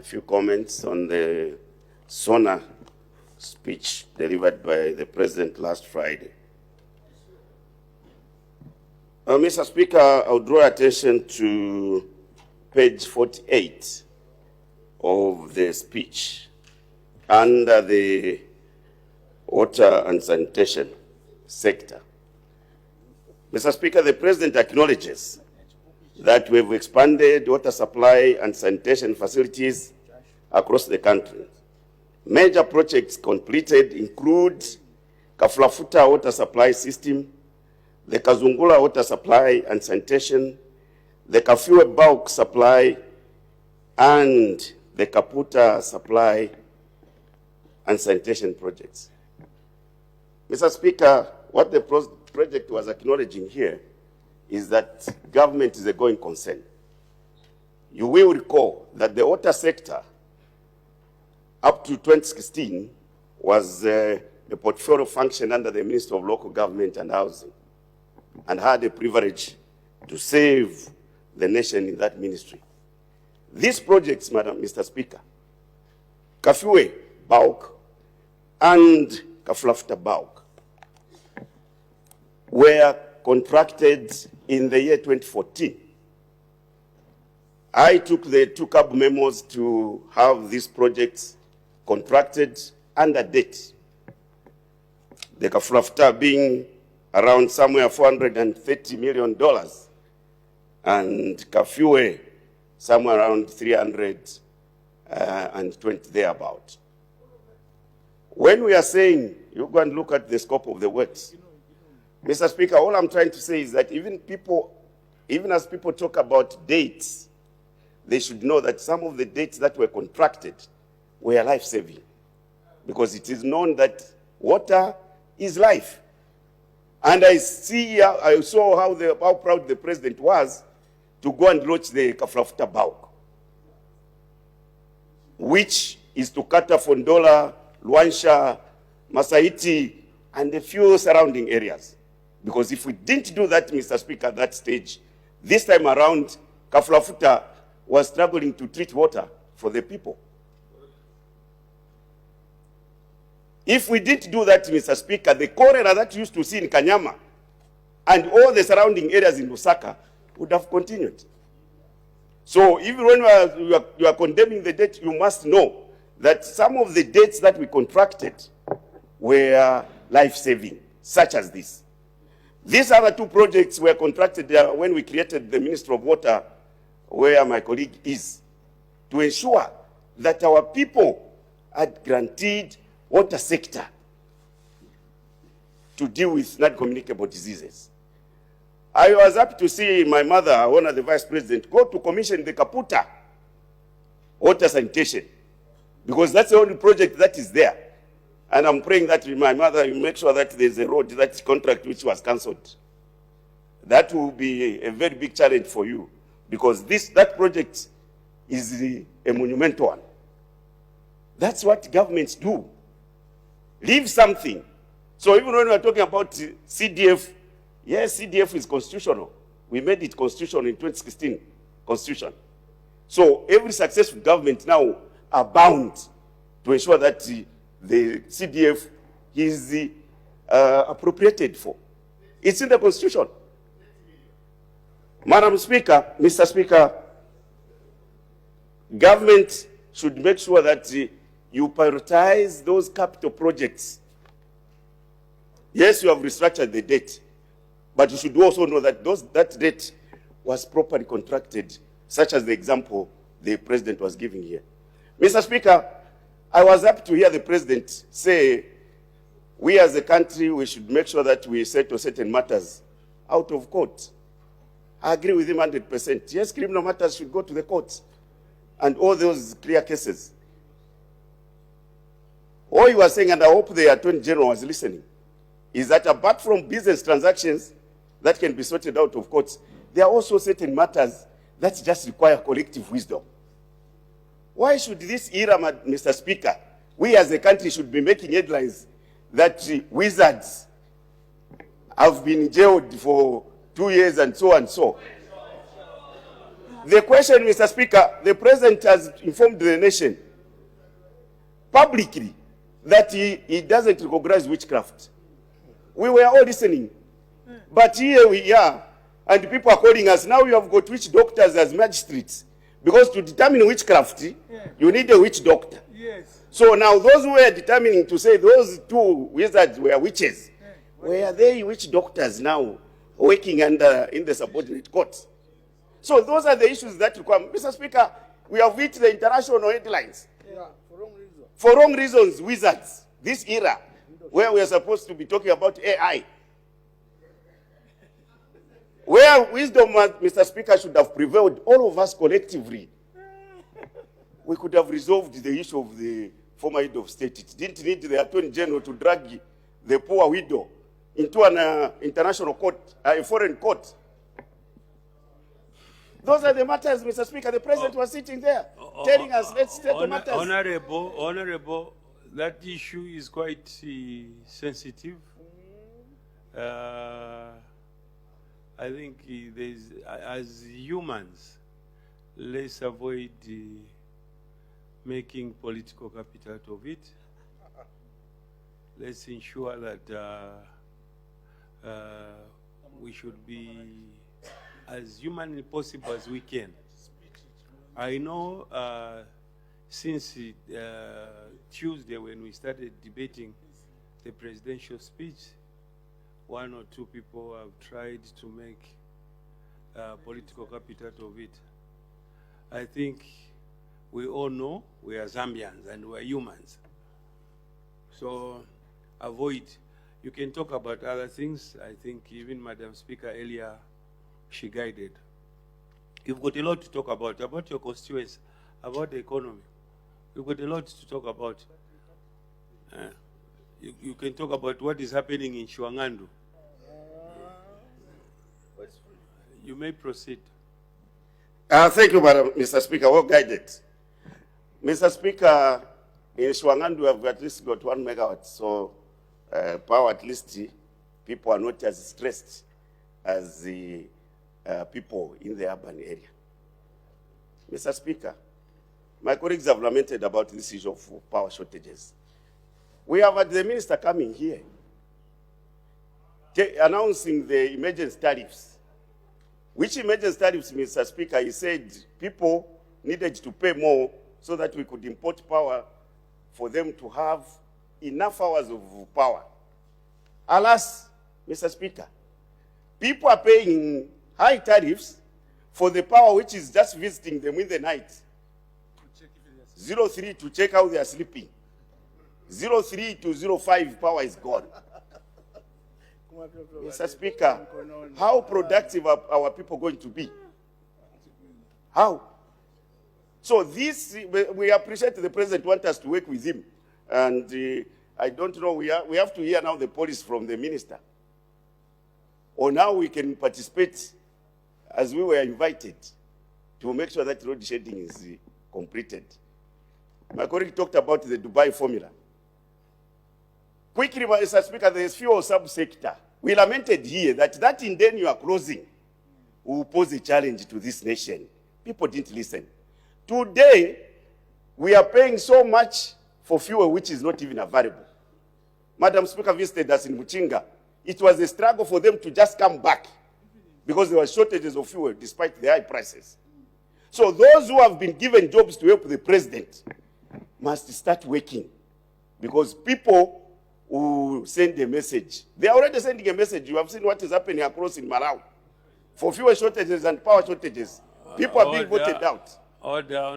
few comments on the SONA speech delivered by the President last Friday. Mr. Speaker, I would draw attention to page 48 of the speech under the water and sanitation sector. Mr. Speaker, the President acknowledges that we've expanded water supply and sanitation facilities across the country. Major projects completed include Kafulafuta water supply system, the Kazungula water supply and sanitation, the Kafiwe bulk supply, and the Kaputa supply and sanitation projects. Mr. Speaker, what the project was acknowledging here is that government is a going concern. You will recall that the water sector up to 2016 was a portfolio function under the Ministry of Local Government and Housing, and had a privilege to save the nation in that ministry. These projects, Mr. Speaker, Kafiwe bulk and Kafulafuta bulk, were contracted in the year 2014. I took the two cab memos to have these projects contracted under date. The Kafulafuta being around somewhere $430 million, and Kafiwe somewhere around 320 thereabout. When we are saying, you go and look at the scope of the works, Mr. Speaker, all I'm trying to say is that even as people talk about dates, they should know that some of the dates that were contracted were life-saving, because it is known that water is life. And I saw how proud the President was to go and launch the Kafulafuta bulk, which is to Kata, Fondola, Luansha, Masaiti, and a few surrounding areas. Because if we didn't do that, Mr. Speaker, at that stage, this time around, Kafulafuta was struggling to treat water for the people. If we didn't do that, Mr. Speaker, the cholera that you used to see in Kanyama and all the surrounding areas in Lusaka would have continued. So even when you are condemning the date, you must know that some of the dates that we contracted were life-saving, such as this. These other two projects were contracted when we created the Ministry of Water, where my colleague is, to ensure that our people had granted water sector to deal with non-communicable diseases. I was happy to see my mother, one of the Vice President, go to commission the Kaputa water sanitation, because that's the only project that is there. And I'm praying that my mother will make sure that there's a road, that contract which was cancelled. That will be a very big challenge for you, because that project is a monumental one. That's what governments do. Leave something. So even when we're talking about CDF, yes, CDF is constitutional. We made it constitutional in 2016, constitution. So every successful government now are bound to ensure that the CDF is appropriated for. It's in the constitution. Madam Speaker, Mr. Speaker, government should make sure that you prioritize those capital projects. Yes, you have restructured the debt, but you should also know that that debt was properly contracted, such as the example the President was giving here. Mr. Speaker, I was happy to hear the President say, we as a country, we should make sure that we settle certain matters out of court. I agree with him 100%. Yes, criminal matters should go to the courts, and all those clear cases. All you are saying, and I hope the Attorney General was listening, is that apart from business transactions that can be sorted out of courts, there are also certain matters that just require collective wisdom. Why should this era, Mr. Speaker, we as a country should be making headlines that wizards have been jailed for 2 years and so and so? The question, Mr. Speaker, the president has informed the nation publicly that he doesn't recognize witchcraft. We were all listening. But here we are, and people are calling us. Now you have got witch doctors as magistrates. Because to determine witchcraft, you need a witch doctor. Yes. So now those who were determining to say those two wizards were witches, were they witch doctors now working in the subordinate courts? So those are the issues that require. Mr. Speaker, we have reached the international headlines. Yeah, for wrong reason. For wrong reasons, wizards. This era, where we are supposed to be talking about AI. Where wisdom, Mr. Speaker, should have prevailed, all of us collectively, we could have resolved the issue of the former head of state. It didn't need the Attorney General to drag the poor widow into an international court, a foreign court. Those are the matters, Mr. Speaker. The President was sitting there telling us, let's take the matters. Honorable, that issue is quite sensitive. I think as humans, let's avoid making political capital out of it. Let's ensure that we should be as humanly possible as we can. I know since Tuesday when we started debating the presidential speech, one or two people have tried to make political capital out of it. I think we all know we are Zambians and we are humans. So avoid. You can talk about other things. I think even Madam Speaker earlier, she guided. You've got a lot to talk about your constituents, about the economy. You've got a lot to talk about. You can talk about what is happening in Shwangandu. You may proceed. Thank you, Mr. Speaker. Well guided. Mr. Speaker, in Shwangandu, we have at least got 1 megawatt. So power, at least people are not as stressed as the people in the urban area. Mr. Speaker, my colleagues have lamented about this issue of power shortages. We have had the minister coming here announcing the emergency tariffs. Which emergency tariffs, Mr. Speaker? He said people needed to pay more so that we could import power for them to have enough hours of power. Alas, Mr. Speaker, people are paying high tariffs for the power which is just visiting them in the night. 03 to check how they are sleeping. 03 to 05 power is gone. Mr. Speaker, how productive are our people going to be? How? So this, we appreciate the President wants us to work with him. And I don't know, we have to hear now the policy from the minister. Or now we can participate as we were invited to make sure that road shading is completed. My colleague talked about the Dubai formula. Quickly, Mr. Speaker, the fuel subsector. We lamented here that in then you are closing will pose a challenge to this nation. People didn't listen. Today, we are paying so much for fuel which is not even available. Madam Speaker visited us in Muchinga. It was a struggle for them to just come back because there were shortages of fuel despite the high prices. So those who have been given jobs to help the president must start working because people who send a message. They are already sending a message. You have seen what is happening across in Malawi. For fuel shortages and power shortages, people are being voted out. Order.